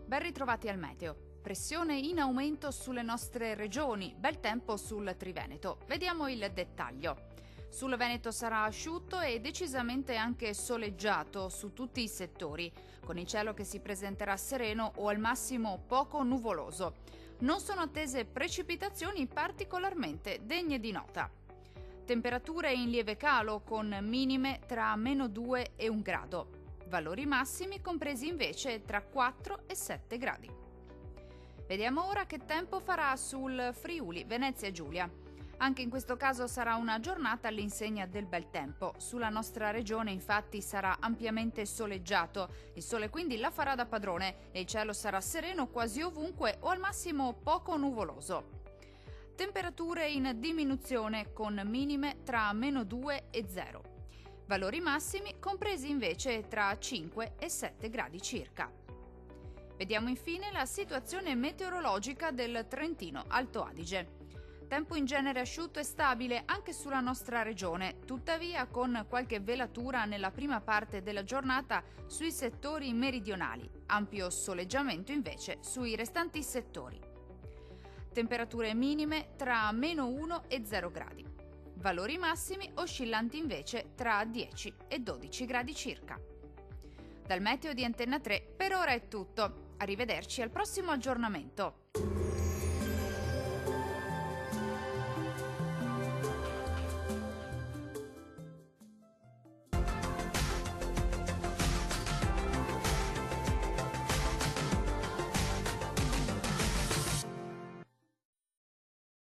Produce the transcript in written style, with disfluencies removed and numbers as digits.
Ben ritrovati al meteo. Pressione in aumento sulle nostre regioni, bel tempo sul Triveneto. Vediamo il dettaglio. Sul Veneto sarà asciutto e decisamente anche soleggiato su tutti i settori, con il cielo che si presenterà sereno o al massimo poco nuvoloso. Non sono attese precipitazioni particolarmente degne di nota. Temperature in lieve calo con minime tra -2 e 1 grado. Valori massimi compresi invece tra 4 e 7 gradi. Vediamo ora che tempo farà sul Friuli, Venezia Giulia. Anche in questo caso sarà una giornata all'insegna del bel tempo. Sulla nostra regione infatti sarà ampiamente soleggiato, il sole quindi la farà da padrone e il cielo sarà sereno quasi ovunque o al massimo poco nuvoloso. Temperature in diminuzione con minime tra -2 e 0. Valori massimi compresi invece tra 5 e 7 gradi circa. Vediamo infine la situazione meteorologica del Trentino Alto Adige. Tempo in genere asciutto e stabile anche sulla nostra regione, tuttavia con qualche velatura nella prima parte della giornata sui settori meridionali, ampio soleggiamento invece sui restanti settori. Temperature minime tra -1 e 0 gradi. Valori massimi oscillanti invece tra 10 e 12 gradi circa. Dal meteo di Antenna 3 per ora è tutto. Arrivederci al prossimo aggiornamento.